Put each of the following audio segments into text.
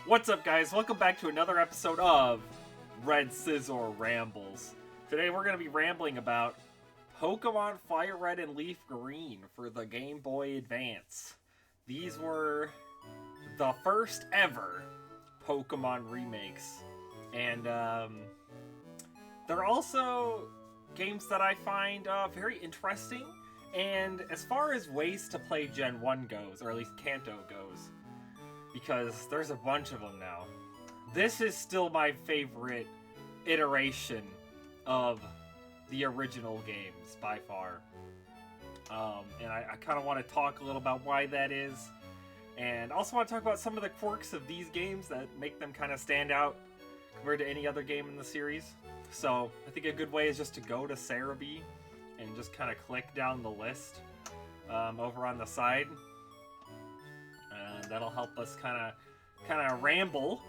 What's up, guys? Welcome back to another episode of RedScizor Rambles. Today we're going to be rambling about Pokemon Fire Red and Leaf Green for the Game Boy Advance. These were the first ever Pokemon remakes. And they're also games that I find very interesting. And as far as ways to play Gen 1 goes, or at least Kanto goes, because there's a bunch of them now, this is still my favorite iteration of the original games by far. And I kind of want to talk a little about why that is, and also want to talk about some of the quirks of these games that make them kind of stand out compared to any other game in the series. So I think a good way is just to go to Cerebi and just kind of click down the list over on the side. That'll help us kind of ramble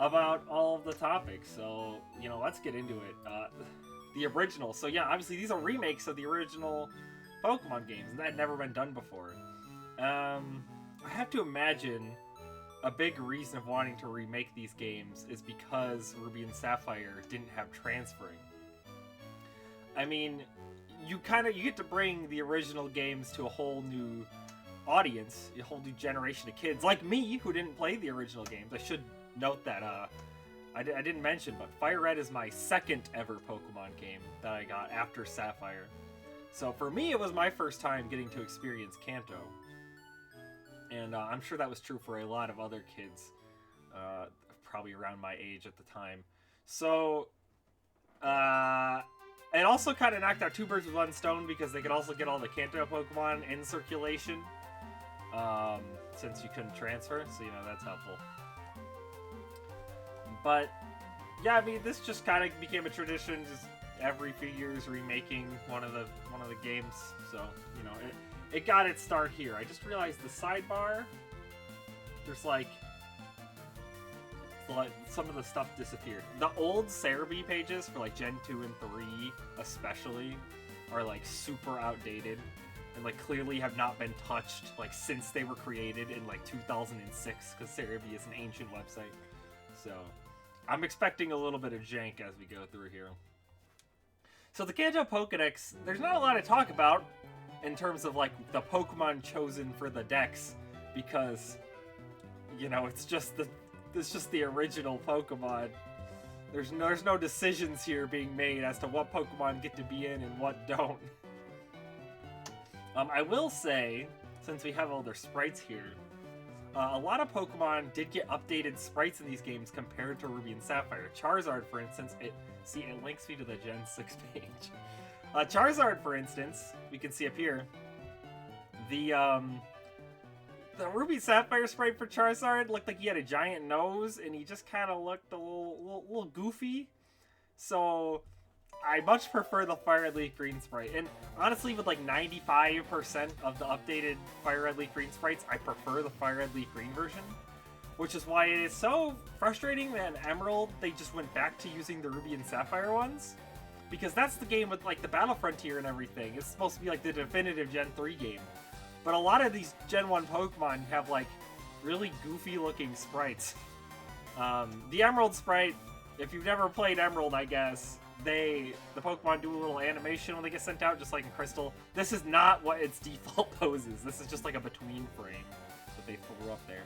about all of the topics. So, let's get into it. The original. So yeah, obviously these are remakes of the original Pokemon games, and that had never been done before. I have to imagine a big reason of wanting to remake these games is because Ruby and Sapphire didn't have transferring. I mean, you get to bring the original games to a whole new audience, a whole new generation of kids like me who didn't play the original games. I should note that I didn't mention, but Fire Red is my second ever Pokemon game that I got after Sapphire. So for me, it was my first time getting to experience Kanto. And I'm sure that was true for a lot of other kids, probably around my age at the time. So, it also kind of knocked out two birds with one stone because they could also get all the Kanto Pokemon in circulation, since you couldn't transfer, so that's helpful. But yeah, I mean, this just kind of became a tradition, just every few years remaking one of the games. So it got its start here. I just realized the sidebar, there's like some of the stuff disappeared. The old Cerebi pages for like Gen 2 and 3 especially are like super outdated and like clearly have not been touched like since they were created in like 2006, because Cerebi is an ancient website. So I'm expecting a little bit of jank as we go through here. So the Kanto Pokedex, there's not a lot to talk about in terms of like the Pokemon chosen for the dex, because it's just the original Pokemon. There's no decisions here being made as to what Pokemon get to be in and what don't. I will say, since we have all their sprites here, a lot of Pokemon did get updated sprites in these games compared to Ruby and Sapphire. Charizard, for instance, it links me to the Gen 6 page. Charizard, for instance, we can see up here, the Ruby Sapphire sprite for Charizard looked like he had a giant nose, and he just kind of looked a little goofy. So I much prefer the Fire Red Leaf Green sprite. And honestly, with like 95% of the updated Fire Red Leaf Green sprites, I prefer the Fire Red Leaf Green version. Which is why it is so frustrating that in Emerald, they just went back to using the Ruby and Sapphire ones. Because that's the game with like the Battle Frontier and everything. It's supposed to be like the definitive Gen 3 game. But a lot of these Gen 1 Pokemon have like really goofy looking sprites. The Emerald sprite, if you've never played Emerald, I guess, the Pokemon do a little animation when they get sent out, just like in Crystal. This is not what its default pose is. This is just like a between frame that they threw up there.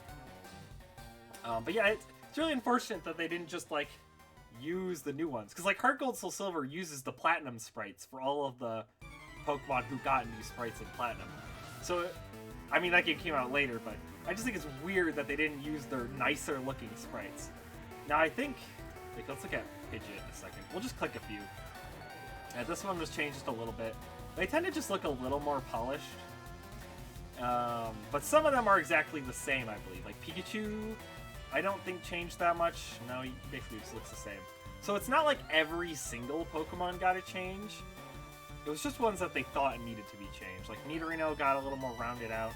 But yeah, it's really unfortunate that they didn't just like use the new ones, because like Heart Gold Soul Silver uses the Platinum sprites for all of the Pokemon who got new sprites in Platinum. So, I mean, that game came out later, but I just think it's weird that they didn't use their nicer looking sprites. Now I think, let's look at Pidgeot in a second. We'll just click a few. Yeah, this one was changed just a little bit. They tend to just look a little more polished. But some of them are exactly the same, I believe. Like Pikachu, I don't think changed that much. No, he basically just looks the same. So it's not like every single Pokemon got a change. It was just ones that they thought needed to be changed. Like Nidorino got a little more rounded out.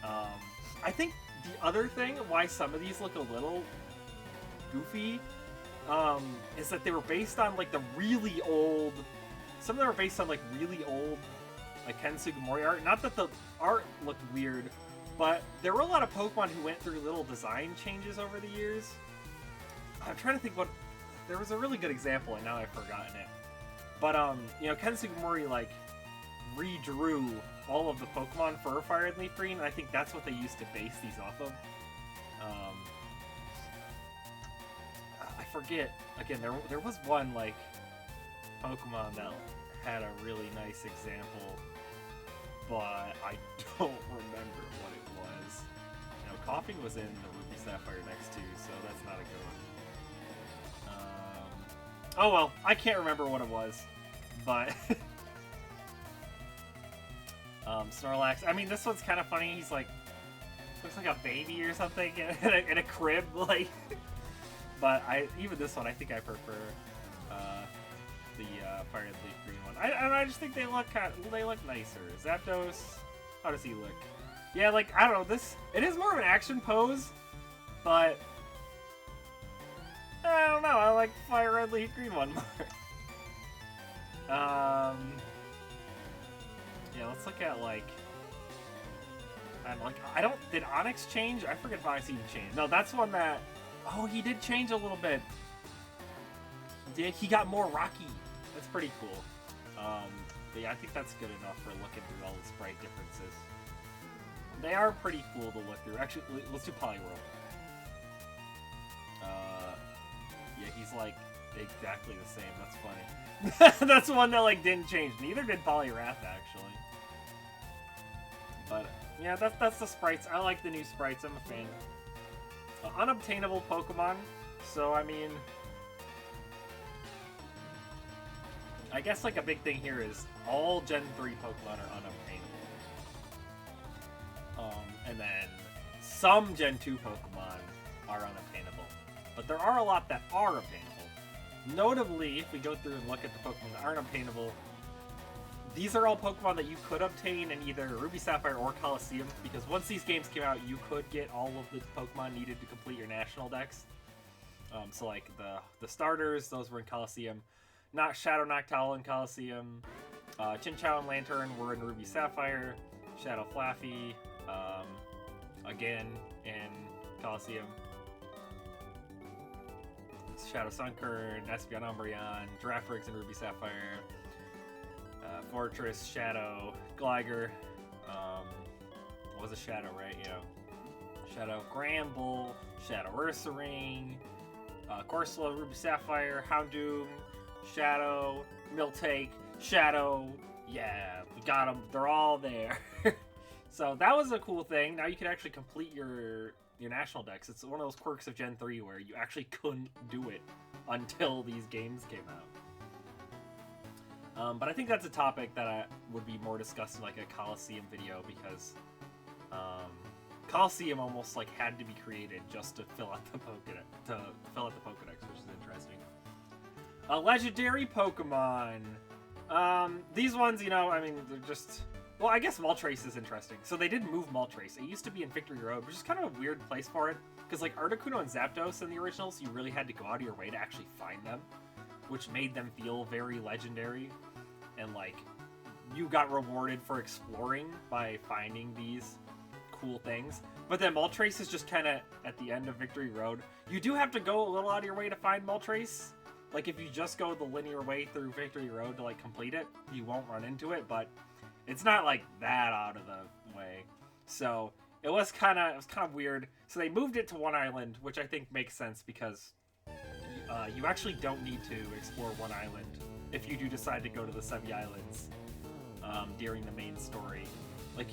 I think the other thing why some of these look a little goofy is that they were based on like the really old... Some of them are based on like really old like Ken Sugimori art. Not that the art looked weird, But there were a lot of Pokemon who went through little design changes over the years. I'm trying to think what... There was a really good example, and now I've forgotten it. But, you know, Ken Sugimori, like, redrew all of the Pokemon for Fire and Leaf Green, and I think that's what they used to base these off of. I forget. Again, there was one, like, Pokemon that had a really nice example, but I don't remember what it was. You know, Coughing was in the Ruby Sapphire next to, so that's not a good one. Oh well, I can't remember what it was, but Snorlax. I mean, this one's kind of funny. He's like, looks like a baby or something in a crib, like. But even this one, I think I prefer the Fire and Leaf Green one. I just think they look nicer. Zapdos, how does he look? Yeah, like, I don't know. It is more of an action pose, but I don't know. I like Fire and Leaf Green one more. Yeah, let's look at like. Did Onyx change? I forget if Onyx even changed. No, that's one that. Oh, he did change a little bit. He got more rocky. That's pretty cool. But yeah, I think that's good enough for looking through all the sprite differences. They are pretty cool to look through. Actually, let's do Poliwhirl. Yeah, he's like exactly the same. That's funny. That's one that like didn't change. Neither did Poliwrath actually. But yeah, that's the sprites. I like the new sprites. I'm a fan. Unobtainable Pokemon. So I mean, I guess like a big thing here is all Gen 3 Pokemon are unobtainable. And then some Gen 2 Pokemon are unobtainable. But there are a lot that are obtainable. Notably, if we go through and look at the Pokemon that aren't obtainable, these are all Pokemon that you could obtain in either Ruby Sapphire or Colosseum, because once these games came out, you could get all of the Pokemon needed to complete your national dex. So like the starters, those were in Colosseum. Not Shadow Noctowl in Colosseum. Chinchou and Lantern were in Ruby Sapphire. Shadow Flaffy, again in Colosseum. Shadow Sunkern, Espeon Umbreon, Giraffrix in Ruby Sapphire. Fortress, Shadow, Gligar. Was a Shadow, right? Yeah. Shadow Gramble, Shadow Ursaring, Corsola, Ruby Sapphire, Houndoom, Shadow, Miltank, Shadow. Yeah, we got them. They're all there. So that was a cool thing. Now you can actually complete your national dex. It's one of those quirks of Gen 3 where you actually couldn't do it until these games came out. But I think that's a topic that would be more discussed in like a Colosseum video, because Colosseum almost like had to be created just to fill out the Pokédex, which is interesting. Legendary Pokemon. These ones, you know, I mean, they're just... Well, I guess Moltres is interesting. So they did move Moltres. It used to be in Victory Road, which is kind of a weird place for it. Because like Articuno and Zapdos in the originals, you really had to go out of your way to actually find them, which made them feel very legendary. And like, you got rewarded for exploring by finding these cool things. But then Moltres is just kind of at the end of Victory Road. You do have to go a little out of your way to find Moltres. Like, if you just go the linear way through Victory Road to like complete it, you won't run into it, but it's not like that out of the way. So it was kind of weird. So they moved it to one island, which I think makes sense, because you actually don't need to explore one island if you do decide to go to the semi-islands during the main story. Like,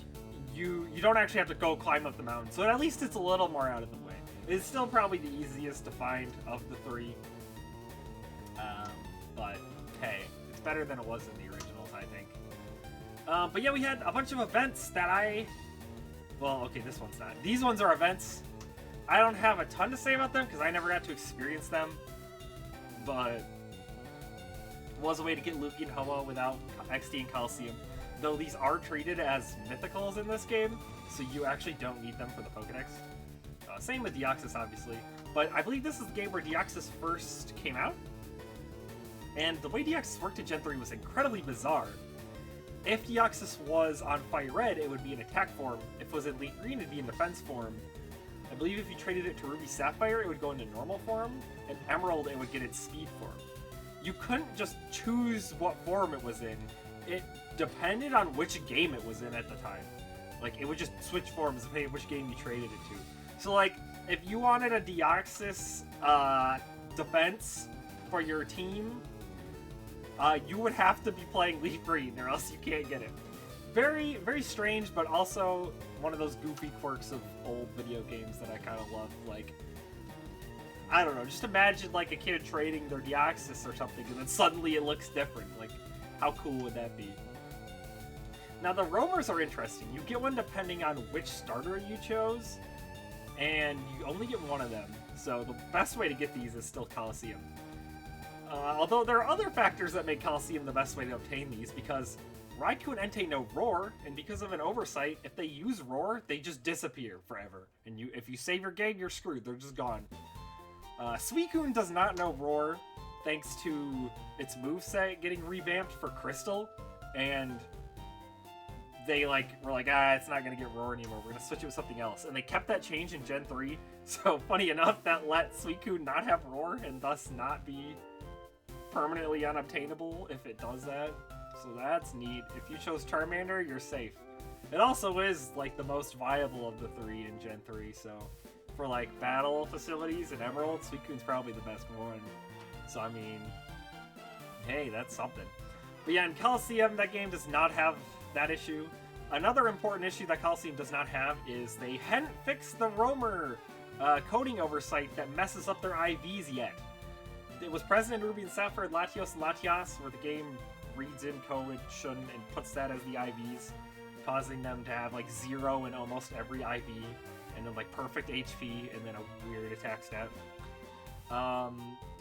you don't actually have to go climb up the mountain, so at least it's a little more out of the way. It's still probably the easiest to find of the three, but hey, it's better than it was in the originals, I think. But yeah, we had a bunch of events that well, okay, this one's not. These ones are events. I don't have a ton to say about them because I never got to experience them, but it was a way to get Lugia and Ho-Oh without XD and Coliseum. Though these are treated as mythicals in this game, so you actually don't need them for the Pokedex. Same with Deoxys, obviously. But I believe this is the game where Deoxys first came out. And the way Deoxys worked in Gen 3 was incredibly bizarre. If Deoxys was on Fire Red, it would be in attack form. If it was in Leaf Green, it'd be in defense form. I believe if you traded it to Ruby Sapphire, it would go into normal form. And Emerald, it would get its speed form. You couldn't just choose what form it was in. It depended on which game it was in at the time. Like, it would just switch forms depending on which game you traded it to. So, like, if you wanted a Deoxys defense for your team, you would have to be playing Leaf Green, or else you can't get it. Very, very strange, but also one of those goofy quirks of old video games that I kind of love. Like, I don't know, just imagine like a kid trading their Deoxys or something, and then suddenly it looks different. Like, how cool would that be? Now, the roamers are interesting. You get one depending on which starter you chose, and you only get one of them. So the best way to get these is still Coliseum. Although there are other factors that make Coliseum the best way to obtain these, because Raikou and Entei know Roar, and because of an oversight, if they use Roar, they just disappear forever. And if you save your game, you're screwed. They're just gone. Suicune does not know Roar, thanks to its moveset getting revamped for Crystal, and they were like, it's not gonna get Roar anymore. We're gonna switch it with something else, and they kept that change in Gen 3. So funny enough, that let Suicune not have Roar and thus not be permanently unobtainable if it does that. So that's neat. If you chose Charmander, you're safe. It also is like the most viable of the three in Gen 3. So for like battle facilities and Emerald, Suicune's probably the best one. So I mean, hey, that's something. But yeah, in Coliseum, that game does not have that issue. Another important issue that Coliseum does not have is they hadn't fixed the roamer coding oversight that messes up their IVs yet. It was present in Ruby and Sapphire, Latios and Latias, where the game reads in code it shouldn't and puts that as the IVs, causing them to have like 0 in almost every IV, and then like perfect HP, and then a weird attack stat. Yeah,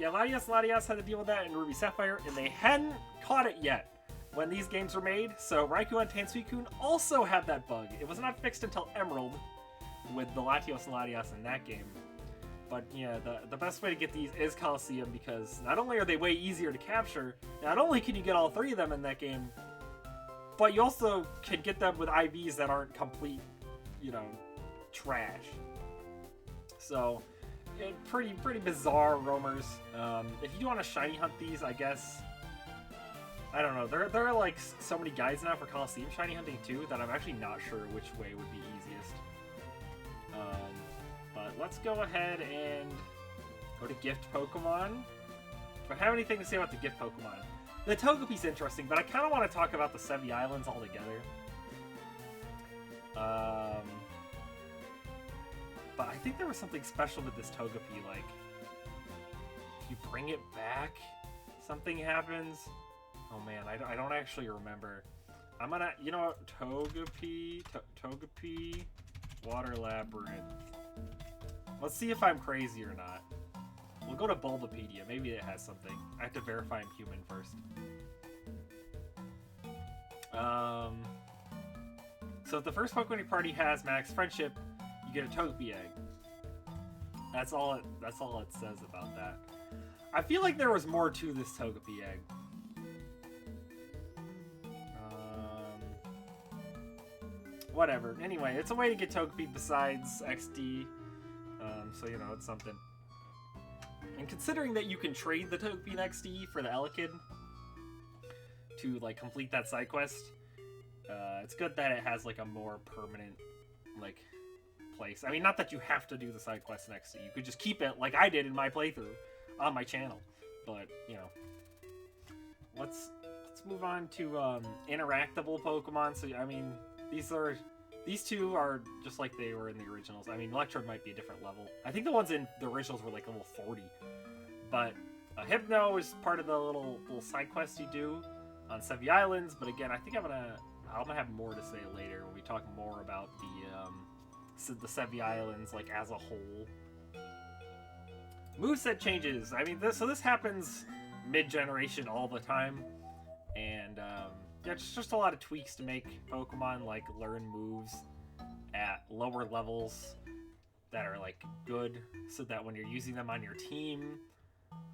Latias had to deal with that in Ruby Sapphire, and they hadn't caught it yet when these games were made, so Raikou and Suicune also had that bug. It was not fixed until Emerald, with the Latios and Latias in that game. But yeah, the best way to get these is Coliseum, because not only are they way easier to capture, not only can you get all 3 of them in that game, but you also can get them with IVs that aren't complete, trash. So, pretty bizarre roamers. If you want to shiny hunt these, I guess, I don't know, there are like so many guides now for Coliseum shiny hunting too, that I'm actually not sure which way would be easiest. But let's go ahead and go to gift Pokemon. Do I have anything to say about the gift Pokemon? The Togepi's interesting, but I kind of want to talk about the Sevi Islands altogether. But I think there was something special with this Togepi, like, if you bring it back, something happens. Oh man, I don't actually remember. I'm gonna, you know what, Togepi, Water Labyrinth. Let's see if I'm crazy or not. We'll go to Bulbapedia. Maybe it has something. I have to verify I'm human first. So if the first Pokemon your party has Max Friendship, you get a Togepi egg. That's all it says about that. I feel like there was more to this Togepi egg. Whatever. Anyway, it's a way to get Togepi besides XD. So, it's something. And considering that you can trade the Togepi and XD for the Elekid to, like, complete that side quest, it's good that it has, like, a more permanent, like, place. I mean, not that you have to do the side quest in XD. You could just keep it like I did in my playthrough on my channel. But, let's move on to interactable Pokemon. So, I mean, these two are just like they were in the originals. I mean, Electrode might be a different level. I think the ones in the originals were like level 40. But Hypno is part of the little side quest you do on Sevi Islands. But again, I think I'm gonna have more to say later when we talk more about the Sevi Islands like as a whole. Moveset changes. I mean, this happens mid-generation all the time, and yeah, just a lot of tweaks to make Pokemon like learn moves at lower levels that are like good, so that when you're using them on your team,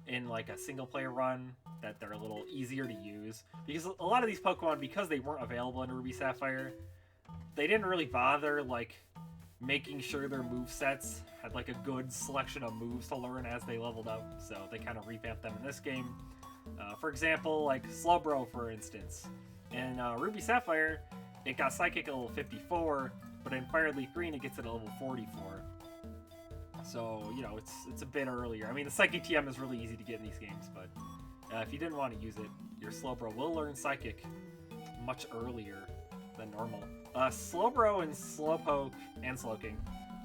in like a single player run, that they're a little easier to use. Because a lot of these Pokemon, because they weren't available in Ruby Sapphire, they didn't really bother like making sure their movesets had like a good selection of moves to learn as they leveled up. So they kind of revamped them in this game. For example, like Slowbro, for instance. In Ruby Sapphire, it got Psychic at level 54, but in Fire Leaf Green, it gets it at level 44. So, you know, it's a bit earlier. I mean, the Psychic TM is really easy to get in these games, but if you didn't want to use it, your Slowbro will learn Psychic much earlier than normal. Slowbro and Slowpoke and Slowking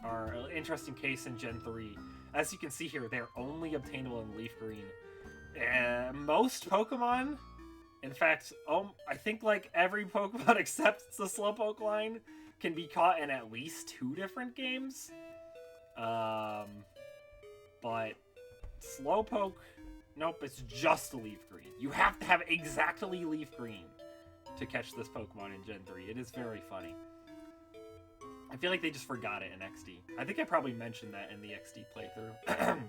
are an interesting case in Gen 3. As you can see here, they're only obtainable in Leaf Green. Most Pokemon, in fact, I think like every Pokemon except the Slowpoke line can be caught in at least 2 different games. But Slowpoke, nope, it's just Leaf Green. You have to have exactly Leaf Green to catch this Pokemon in Gen 3. It is very funny. I feel like they just forgot it in XD. I think I probably mentioned that in the XD playthrough.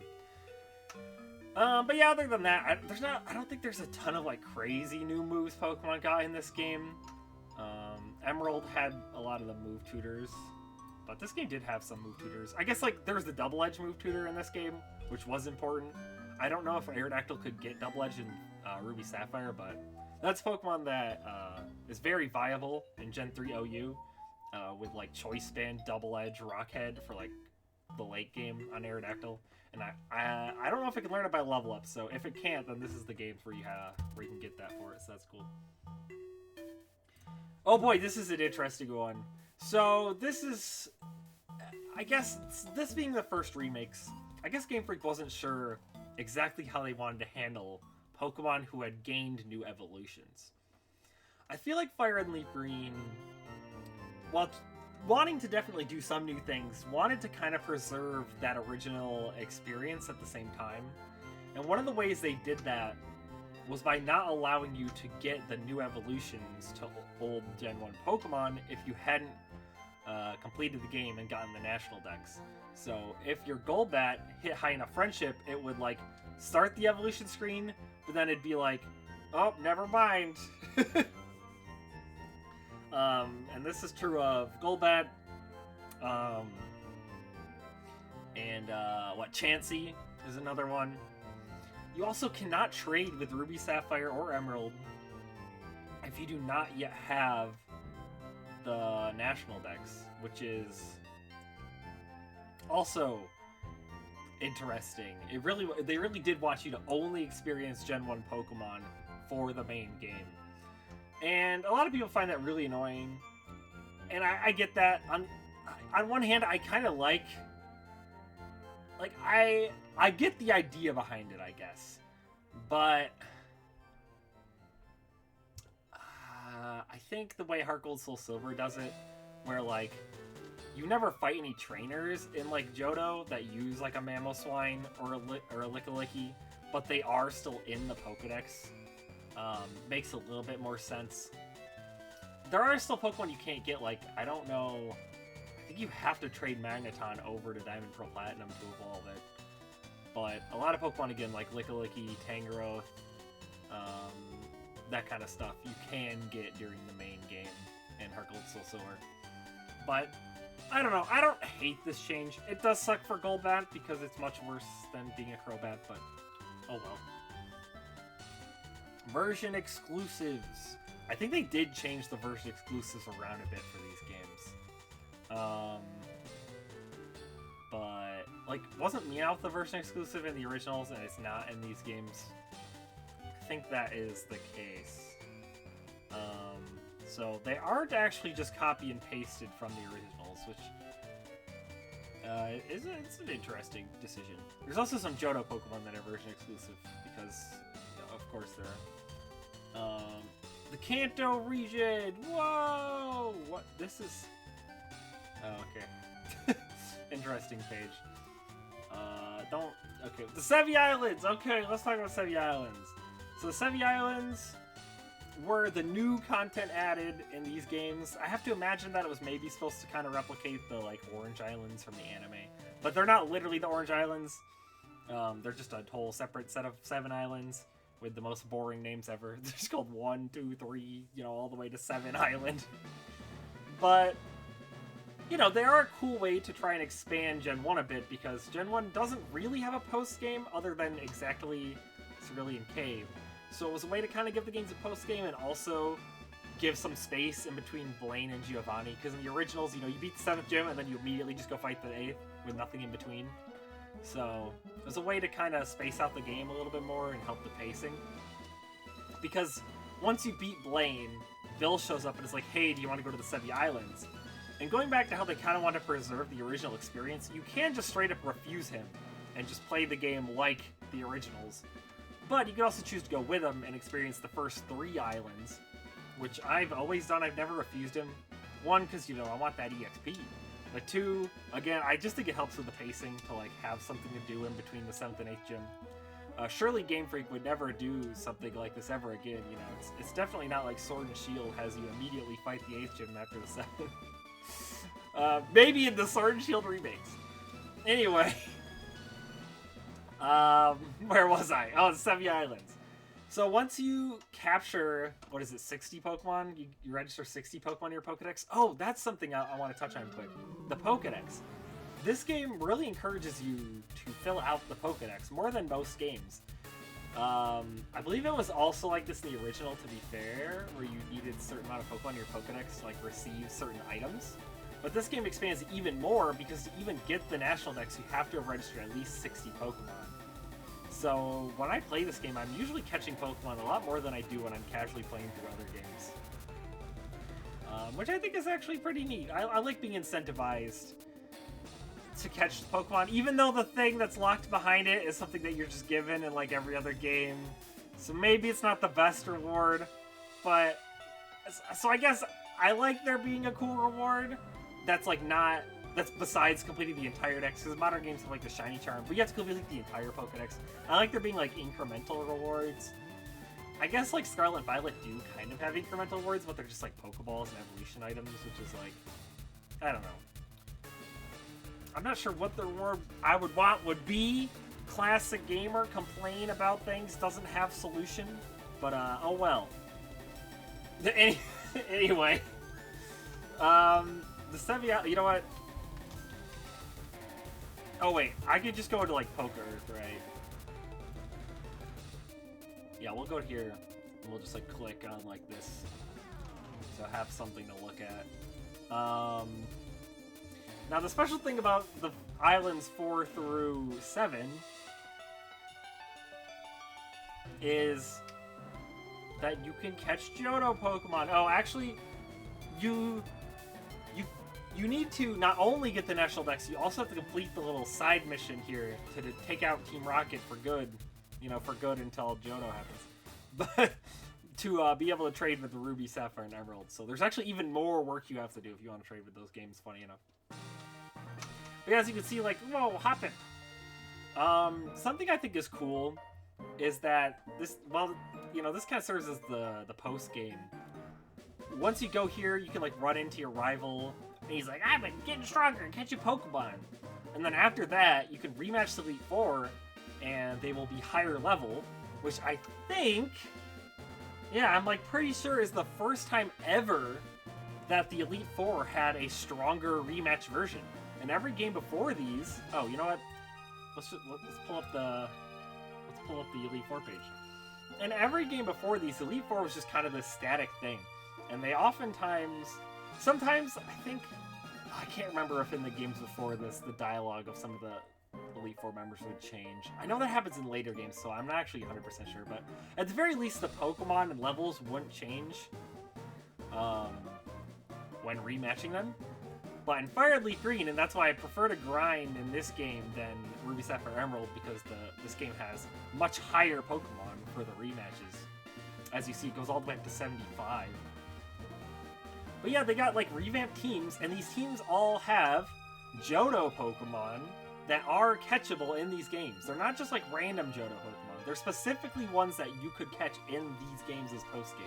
But yeah, other than that, I don't think there's a ton of like crazy new moves Pokemon got in this game. Emerald had a lot of the move tutors, but this game did have some move tutors. I guess like there was the Double Edge move tutor in this game, which was important. I don't know if Aerodactyl could get Double Edge in Ruby Sapphire, but that's a Pokemon that is very viable in Gen 3 OU with like Choice Band, Double Edge, Rockhead for like the late game on Aerodactyl. And I don't know if it can learn it by level up, so if it can't, then this is the game where you can get that for it, so that's cool. Oh boy, this is an interesting one. So this is, I guess, this being the first remakes, I guess Game Freak wasn't sure exactly how they wanted to handle Pokemon who had gained new evolutions. I feel like Fire and Leaf Green, while wanting to definitely do some new things, wanted to kind of preserve that original experience at the same time. And one of the ways they did that was by not allowing you to get the new evolutions to old Gen 1 Pokemon if you hadn't completed the game and gotten the National Dex. So if your Golbat hit high enough friendship, it would like start the evolution screen, but then it'd be like, oh, never mind. And this is true of Golbat, and Chansey is another one. You also cannot trade with Ruby Sapphire or Emerald if you do not yet have the National Dex, which is also interesting. They really did want you to only experience Gen 1 Pokemon for the main game. And a lot of people find that really annoying. And I get that. On one hand, I kind of like I get the idea behind it, I guess. But I think the way Heart Gold Soul Silver does it, where like you never fight any trainers in like Johto that use like a Mamoswine or a Lickilicky, but they are still in the Pokedex. Makes a little bit more sense. There are still Pokemon you can't get, like, I don't know, I think you have to trade Magneton over to Diamond Pearl Platinum to evolve it. But a lot of Pokemon, again, like Lickilicky, Tangrowth, that kind of stuff, you can get during the main game in Heart Gold Soul Silver. But, I don't know, I don't hate this change. It does suck for Golbat because it's much worse than being a Crobat, but oh well. Version exclusives. I think they did change the version exclusives around a bit for these games. But, like, wasn't Meowth the version exclusive in the originals and it's not in these games? I think that is the case. So they aren't actually just copy and pasted from the originals, which it's an interesting decision. There's also some Johto Pokemon that are version exclusive because, you know, of course there are. The Kanto region! Whoa! What? This is... Oh, okay. Interesting page. Okay, the Sevi Islands! Okay, let's talk about Sevi Islands. So the Sevi Islands were the new content added in these games. I have to imagine that it was maybe supposed to kind of replicate the, like, Orange Islands from the anime. But they're not literally the Orange Islands. They're just a whole separate set of 7 islands with the most boring names ever. They're just called 1, 2, 3, you know, all the way to 7 Island. But, you know, they are a cool way to try and expand Gen 1 a bit, because Gen 1 doesn't really have a post-game other than exactly Cerulean Cave. So it was a way to kind of give the games a post-game and also give some space in between Blaine and Giovanni, because in the originals, you know, you beat the 7th gym and then you immediately just go fight the 8th with nothing in between. So it was a way to kind of space out the game a little bit more and help the pacing. Because once you beat Blaine, Bill shows up and is like, hey, do you want to go to the 7 Islands? And going back to how they kind of want to preserve the original experience, you can just straight up refuse him and just play the game like the originals. But you can also choose to go with him and experience the first 3 islands, which I've always done. I've never refused him. 1, because, you know, I want that EXP. But 2, again, I just think it helps with the pacing to, like, have something to do in between the 7th and 8th gym. Surely Game Freak would never do something like this ever again, you know. It's definitely not like Sword and Shield has you immediately fight the 8th gym after the 7th. Maybe in the Sword and Shield remakes. Anyway. Where was I? Oh, the 7 Islands. So once you capture, what is it, 60 Pokemon? You register 60 Pokemon in your Pokedex? Oh, that's something I want to touch on quick. The Pokedex. This game really encourages you to fill out the Pokedex, more than most games. I believe it was also like this in the original, to be fair, where you needed a certain amount of Pokemon in your Pokedex to, like, receive certain items. But this game expands even more, because to even get the National Dex, you have to have registered at least 60 Pokemon. So when I play this game, I'm usually catching Pokemon a lot more than I do when I'm casually playing through other games. Which I think is actually pretty neat. I like being incentivized to catch Pokemon, even though the thing that's locked behind it is something that you're just given in, like, every other game. So maybe it's not the best reward, but... So I guess I like there being a cool reward that's, like, not... That's besides completing the entire dex, because modern games have, like, the shiny charm, but you have to complete, like, the entire Pokedex. I like there being, like, incremental rewards. I guess, like, Scarlet and Violet do kind of have incremental rewards, but they're just, like, Pokeballs and evolution items, which is, like... I don't know. I'm not sure what the reward I would want would be. Classic gamer complain about things, doesn't have solution, but, oh well. Anyway. The 7, you know what? Oh wait, I could just go to, like, Poke Earth, right? Yeah, we'll go here, and we'll just, like, click on, like, this, so have something to look at. Now the special thing about the islands 4 through 7 is that you can catch Johto Pokemon. Oh, actually, you need to not only get the National Dex, you also have to complete the little side mission here to take out Team Rocket for good. You know, for good until Johto happens. But to be able to trade with the Ruby, Sapphire, and Emerald. So there's actually even more work you have to do if you want to trade with those games, funny enough. But as you can see, like, whoa, hopping. Something I think is cool is that this, well, you know, this kind of serves as the post game. Once you go here, you can, like, run into your rival, and he's like, I've been getting stronger and catching Pokemon. And then after that, you can rematch the Elite Four, and they will be higher level, which I think, yeah, I'm, like, pretty sure is the first time ever that the Elite Four had a stronger rematch version. And every game before these, oh, you know what? Let's pull up the Elite Four page. And every game before these, Elite Four was just kind of this static thing. And they oftentimes, sometimes, I think, I can't remember if in the games before this, the dialogue of some of the Elite Four members would change. I know that happens in later games, so I'm not actually 100% sure, but at the very least, the Pokemon and levels wouldn't change when rematching them. But in Fire Red Leaf Green, and that's why I prefer to grind in this game than Ruby, Sapphire, Emerald, because this game has much higher Pokemon for the rematches. As you see, it goes all the way up to 75. But yeah, they got, like, revamped teams, and these teams all have Johto Pokemon that are catchable in these games. They're not just, like, random Johto Pokemon. They're specifically ones that you could catch in these games as post-game,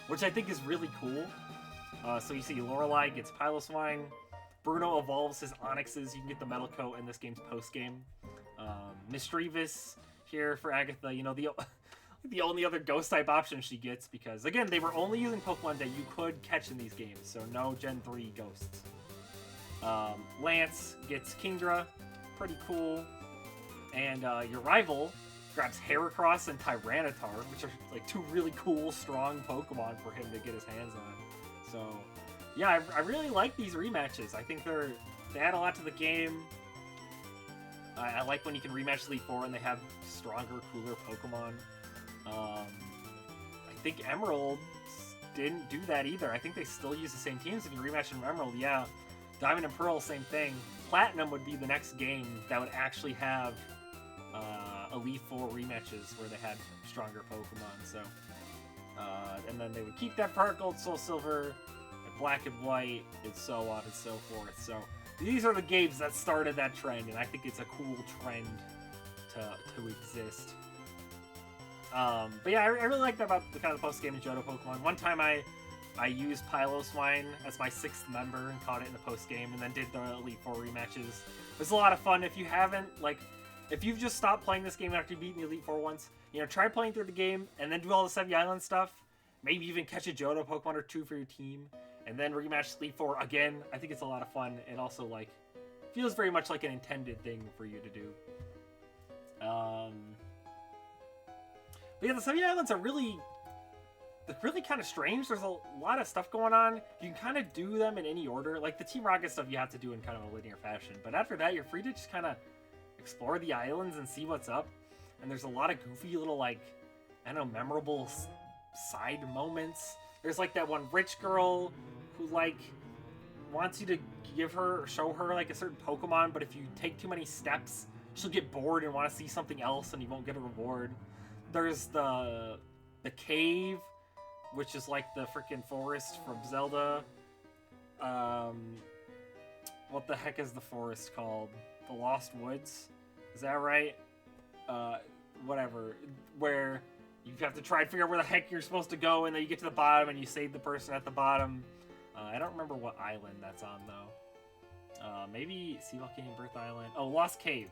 which I think is really cool. So you see Lorelei gets Piloswine. Bruno evolves his Onyxes. You can get the Metal Coat in this game's post-game. Mischievous here for Agatha. You know, the only other ghost type option she gets, because again, they were only using Pokemon that you could catch in these games, so no Gen 3 ghosts. Lance gets Kingdra, pretty cool. And your rival grabs Heracross and Tyranitar, which are like two really cool, strong Pokemon for him to get his hands on. So, yeah, I really like these rematches. I think they add a lot to the game. I like when you can rematch Elite Four and they have stronger, cooler Pokemon. I think Emerald didn't do that either. I think they still use the same teams. If you rematch in Emerald, yeah. Diamond and Pearl, same thing. Platinum would be the next game that would actually have Elite Four rematches where they had stronger Pokemon. So, and then they would keep that for Gold, Soul Silver, and Black and White, and so on and so forth. So these are the games that started that trend, and I think it's a cool trend to exist. But yeah, I really like that about the kind of post-game in Johto Pokemon. One time I used Piloswine as my 6th member and caught it in the post-game, and then did the Elite Four rematches. It was a lot of fun. If you haven't, if you've just stopped playing this game after beating the Elite Four once, you know, try playing through the game, and then do all the Sevii Island stuff. Maybe even catch a Johto Pokemon or two for your team, and then rematch Elite Four again. I think it's a lot of fun. It also, feels very much like an intended thing for you to do. But yeah, the Sevii Islands are really kind of strange. There's a lot of stuff going on. You can kind of do them in any order. Like the Team Rocket stuff you have to do in kind of a linear fashion. But after that, you're free to just kind of explore the islands and see what's up. And there's a lot of goofy little, I don't know, memorable side moments. There's that one rich girl who wants you to show her a certain Pokemon, but if you take too many steps, she'll get bored and want to see something else and you won't get a reward. There's the cave, which is like the freaking forest from Zelda. What the heck is the forest called? The Lost Woods? Is that right? Whatever. Where you have to try and figure out where the heck you're supposed to go, and then you get to the bottom and you save the person at the bottom. I don't remember what island that's on, though. Maybe Sea Volcano, Birth Island. Oh, Lost Cave.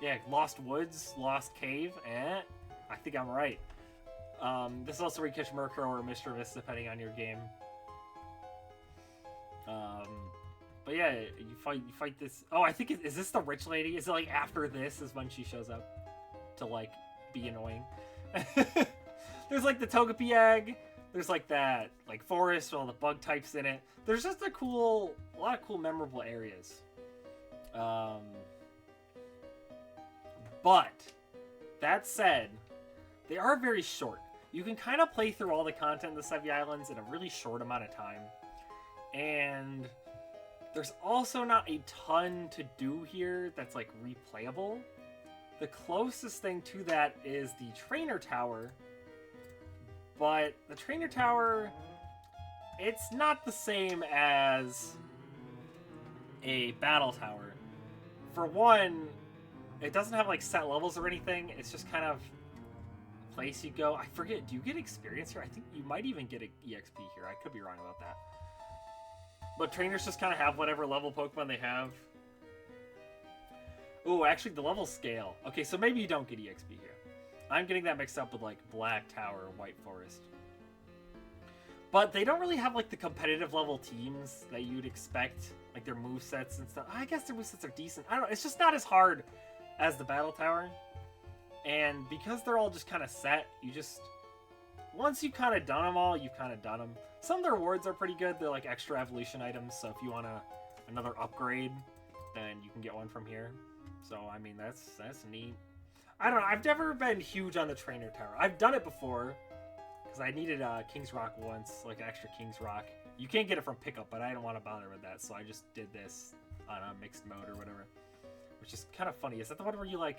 Yeah, Lost Woods, Lost Cave. I think I'm right. This is also where you catch Murkrow or Mischievous, depending on your game. But yeah, you fight this. Oh, I think is this the rich lady? Is it after this is when she shows up to be annoying? There's the Togepi egg. There's that forest with all the bug types in it. There's just a lot of cool memorable areas. But that said, they are very short. You can kind of play through all the content in the Sevii Islands in a really short amount of time. And there's also not a ton to do here that's replayable. The closest thing to that is the Trainer Tower. But the Trainer Tower, it's not the same as a Battle Tower. For one, it doesn't have set levels or anything. It's just kind of a place you go. I forget, do you get experience here? I think you might even get an EXP here. I could be wrong about that. But trainers just kind of have whatever level Pokemon they have. Oh, actually the level scale. Okay, so maybe you don't get EXP here. I'm getting that mixed up with Black Tower, White Forest. But they don't really have the competitive level teams that you'd expect, their movesets and stuff. I guess their movesets are decent. I don't know, it's just not as hard as the Battle Tower. And because they're all just kind of set, you just... Once you've kind of done them all, you've kind of done them. Some of the rewards are pretty good. They're extra evolution items, so if you want another upgrade, then you can get one from here. So, I mean, that's neat. I don't know, I've never been huge on the Trainer Tower. I've done it before, because I needed King's Rock once, an extra King's Rock. You can't get it from pickup, but I didn't want to bother with that, so I just did this on a mixed mode or whatever. Which is kind of funny. Is that the one where you, I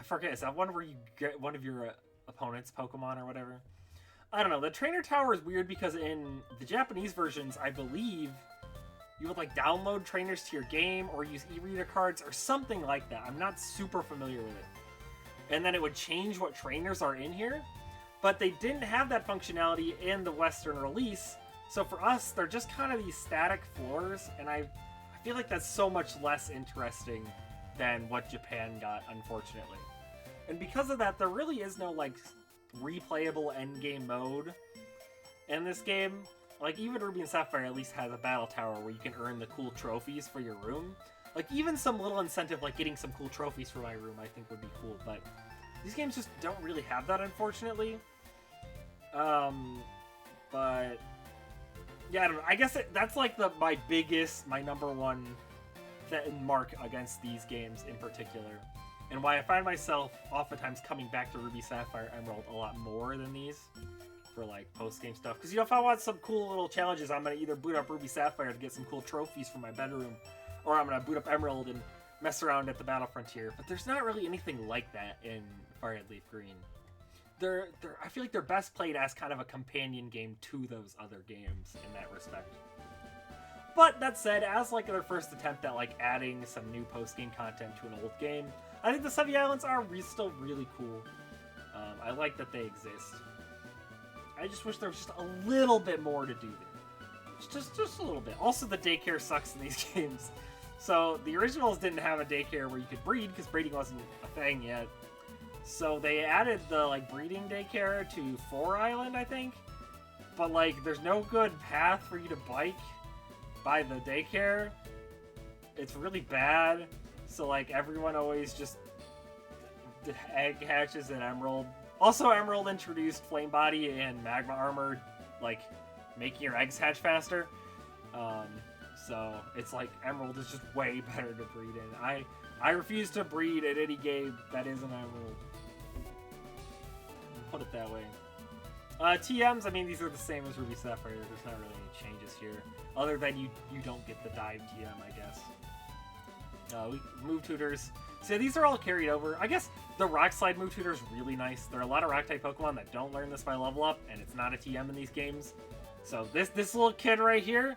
forget, is that one where you get one of your opponent's Pokemon or whatever? I don't know, the Trainer Tower is weird because in the Japanese versions, I believe, you would download trainers to your game or use e-reader cards or something like that. I'm not super familiar with it. And then it would change what trainers are in here. But they didn't have that functionality in the Western release. So for us, they're just kind of these static floors. And I feel like that's so much less interesting than what Japan got, unfortunately. And because of that, there really is no, like, replayable endgame mode in this game. Like, even Ruby and Sapphire at least has a battle tower where you can earn the cool trophies for your room. Like, even some little incentive, like getting some cool trophies for my room, I think would be cool. But these games just don't really have that, unfortunately. But yeah, I don't know. I guess that's like my number one mark against these games in particular, and why I find myself oftentimes coming back to Ruby, Sapphire, Emerald a lot more than these for like post-game stuff. Because, you know, if I want some cool little challenges, I'm gonna either boot up Ruby, Sapphire to get some cool trophies for my bedroom, or I'm gonna boot up Emerald and mess around at the Battle Frontier. But there's not really anything like that in Fire Red Leaf Green. I feel like they're best played as kind of a companion game to those other games in that respect. But that said, as like their first attempt at like adding some new post-game content to an old game, I think the 7 Islands are still really cool. I like that they exist. I just wish there was just a little bit more to do there. Just a little bit. Also, the daycare sucks in these games. So the originals didn't have a daycare where you could breed because breeding wasn't a thing yet. So they added the like breeding daycare to 4 Island, I think. But like, there's no good path for you to bike by the daycare. It's really bad. So like, everyone always just egg hatches in Emerald. Also, Emerald introduced Flame Body and Magma Armor, like making your eggs hatch faster. So it's like Emerald is just way better to breed in. I refuse to breed at any game that isn't Emerald. Put it that way. TMs, I mean, these are the same as Ruby Sapphire. There's not really any changes here, other than you don't get the dive TM, I guess. Move tutors. So these are all carried over. I guess the Rock Slide move tutor is really nice. There are a lot of Rock type Pokemon that don't learn this by level up, and it's not a TM in these games. So this little kid right here,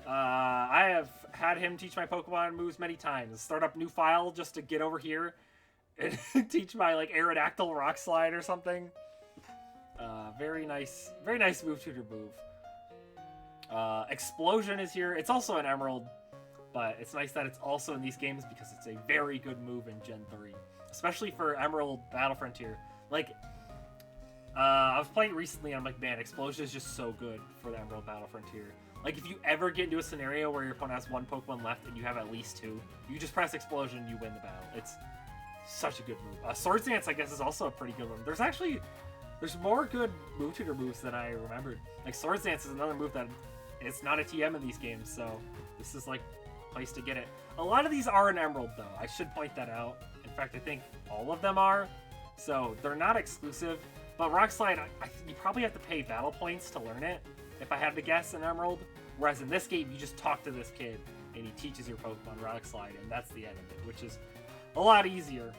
I have had him teach my Pokemon moves many times. Start up new file just to get over here and teach my like Aerodactyl Rock Slide or something. Very nice move tutor move. Explosion is here. It's also an Emerald, but it's nice that it's also in these games because it's a very good move in Gen 3, especially for Emerald Battle Frontier. Like, I was playing recently and I'm like, man, Explosion is just so good for the Emerald Battle Frontier. Like, if you ever get into a scenario where your opponent has one Pokemon left and you have at least 2, you just press Explosion and you win the battle. It's such a good move. Swords Dance, I guess, is also a pretty good one. There's more good move tutor moves than I remembered. Like, Swords Dance is another move that it's not a TM in these games, so this is like a place to get it. A lot of these are in Emerald, though. I should point that out. In fact, I think all of them are, so they're not exclusive. But Rock Slide, you probably have to pay battle points to learn it, if I had to guess, in Emerald. Whereas in this game, you just talk to this kid, and he teaches your Pokemon Rock Slide, and that's the end of it, which is a lot easier.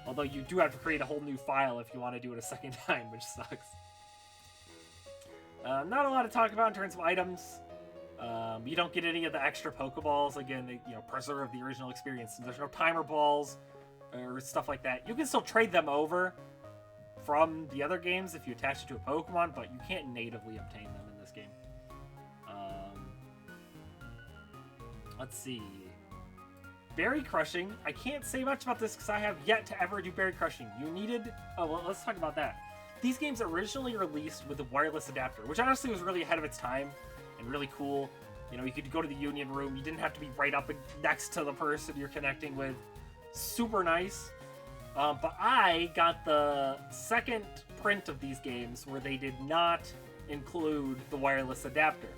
Although you do have to create a whole new file if you want to do it a second time, which sucks. Not a lot to talk about in terms of items. You don't get any of the extra Pokeballs. Again, they preserve the original experience. There's no timer balls or stuff like that. You can still trade them over from the other games if you attach it to a Pokemon, but you can't natively obtain them in this game. Let's see. Berry Crushing. I can't say much about this because I have yet to ever do Berry Crushing. Let's talk about that. These games originally released with a wireless adapter, which honestly was really ahead of its time and really cool. You know, you could go to the Union Room. You didn't have to be right up next to the person you're connecting with. Super nice. But I got the second print of these games where they did not include the wireless adapter.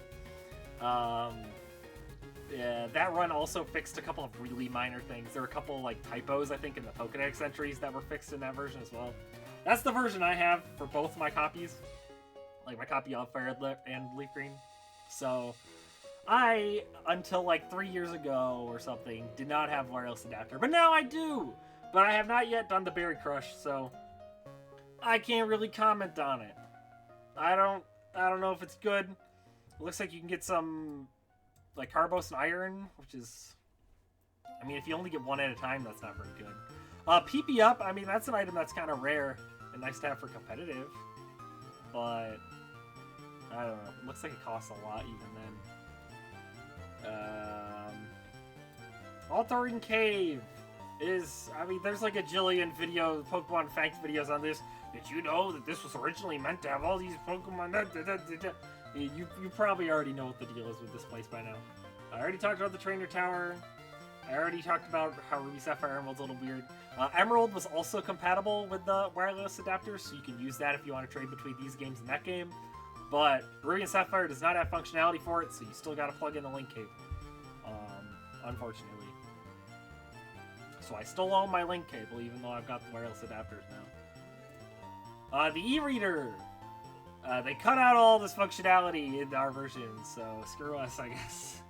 Yeah, that run also fixed a couple of really minor things. There were a couple like typos, I think, in the Pokedex entries that were fixed in that version as well. That's the version I have for both my copies. Like my copy of Fire Red and Leaf Green. So I, until like 3 years ago or something, did not have wireless adapter. But now I do! But I have not yet done the Berry Crush, so I can't really comment on it. I don't know if it's good. It looks like you can get some like Carbos and Iron, which is, I mean, if you only get one at a time, that's not very good. PP Up, I mean, that's an item that's kind of rare and nice to have for competitive, but I don't know. It looks like it costs a lot even then. Altering Cave. I mean, there's like a jillion Pokemon facts videos on this. Did you know that this was originally meant to have all these Pokemon? You probably already know what the deal is with this place by now. I already talked about the Trainer Tower. I already talked about how Ruby Sapphire Emerald's a little weird. Emerald was also compatible with the wireless adapter, so you can use that if you want to trade between these games and that game. But Ruby and Sapphire does not have functionality for it, so you still got to plug in the link cable. Unfortunately. So I still own my link cable, even though I've got the wireless adapters now. The e-reader! They cut out all this functionality in our version, so screw us, I guess.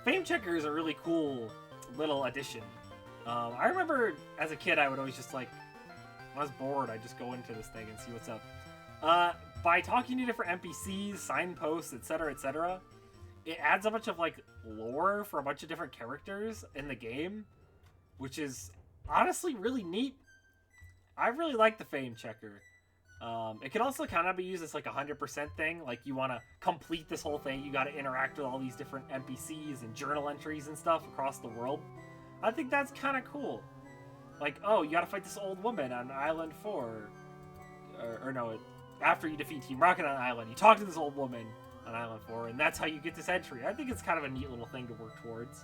Fame Checker is a really cool little addition. I remember as a kid, I would always just like, when I was bored, I'd just go into this thing and see what's up. By talking to different NPCs, signposts, etc., it adds a bunch of like lore for a bunch of different characters in the game, which is honestly really neat. I really like the Fame Checker. It can also kind of be used as like a 100% thing. Like you want to complete this whole thing, you got to interact with all these different NPCs and journal entries and stuff across the world. I think that's kind of cool. Like, oh, you got to fight this old woman on Island 4. Or no, after you defeat Team Rocket on Island, you talk to this old woman on Island 4, and that's how you get this entry. I think it's kind of a neat little thing to work towards.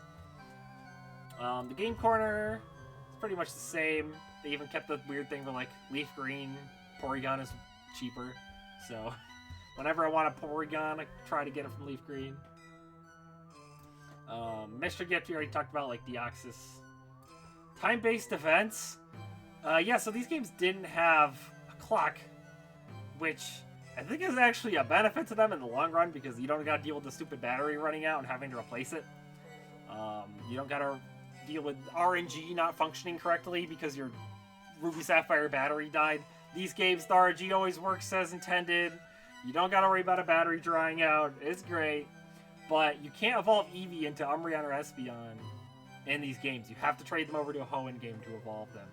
The game corner is pretty much the same. They even kept the weird thing with like Leaf Green. Porygon is cheaper, so whenever I want a Porygon, I try to get it from Leaf Green. Mystery Gift, we already talked about, like Deoxys. Time-based events. Yeah, so these games didn't have a clock, which I think is actually a benefit to them in the long run, because you don't gotta deal with the stupid battery running out and having to replace it. You don't gotta deal with RNG not functioning correctly because your Ruby Sapphire battery died. These games, the RNG always works as intended. You don't gotta worry about a battery drying out. It's great. But you can't evolve Eevee into Umbreon or Espeon in these games. You have to trade them over to a Hoenn game to evolve them.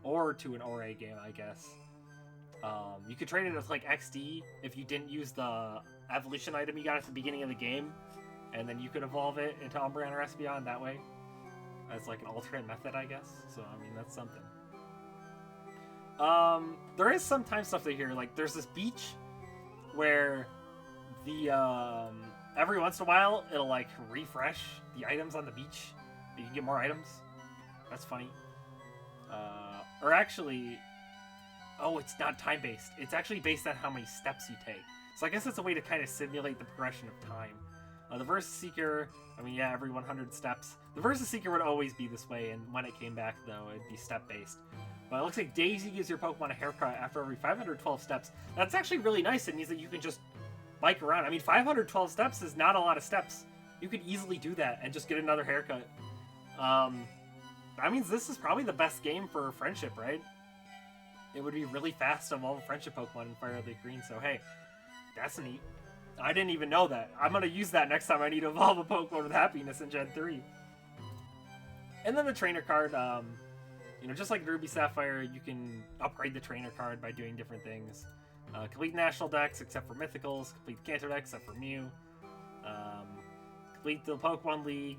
Or to an Ore game, I guess. You could trade it with like XD if you didn't use the evolution item you got at the beginning of the game. And then you could evolve it into Umbreon or Espeon that way. As like an alternate method, I guess. So, I mean, that's something. There is some time stuff to hear. Like, there's this beach where the, every once in a while, it'll, like, refresh the items on the beach. You can get more items. That's funny. Or actually, oh, it's not time-based. It's actually based on how many steps you take. So I guess it's a way to kind of simulate the progression of time. The Versus Seeker, I mean, yeah, every 100 steps. The Versus Seeker would always be this way, and when it came back, though, it'd be step-based. But it looks like Daisy gives your Pokemon a haircut after every 512 steps. That's actually really nice. It means that you can just bike around. I mean, 512 steps is not a lot of steps. You could easily do that and just get another haircut. That means this is probably the best game for friendship, right? It would be really fast to evolve a friendship Pokemon in Fire Leaf Green, so hey, that's neat. I didn't even know that. I'm going to use that next time I need to evolve a Pokemon with happiness in Gen 3. And then the trainer card, you know, just like Ruby Sapphire, you can upgrade the trainer card by doing different things. Complete National Dex, except for Mythicals. Complete the Kanto Dex, except for Mew. Complete the Pokemon League.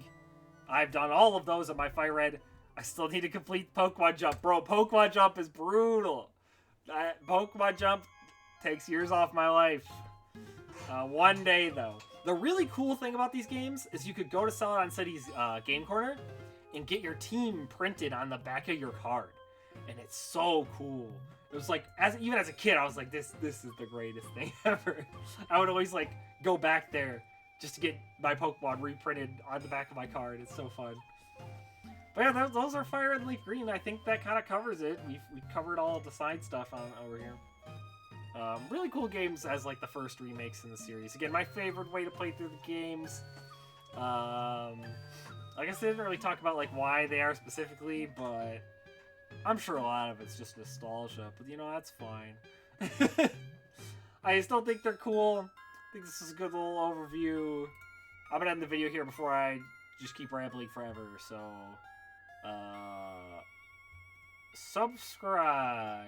I've done all of those on my Fire Red. I still need to complete Pokemon Jump. Bro, Pokemon Jump is brutal. Pokemon Jump takes years off my life. One day, though. The really cool thing about these games is you could go to Celadon City's Game Corner and get your team printed on the back of your card. And it's so cool. It was like, even as a kid, I was like, this is the greatest thing ever. I would always like go back there just to get my Pokemon reprinted on the back of my card. It's so fun. But yeah, those are Fire and Leaf Green. I think that kind of covers it. We've covered all of the side stuff over here. Really cool games as like the first remakes in the series. Again, my favorite way to play through the games. I guess they didn't really talk about like why they are specifically, but I'm sure a lot of it's just nostalgia. But you know, that's fine. I still think they're cool. I think this is a good little overview. I'm gonna end the video here before I just keep rambling forever. So, subscribe.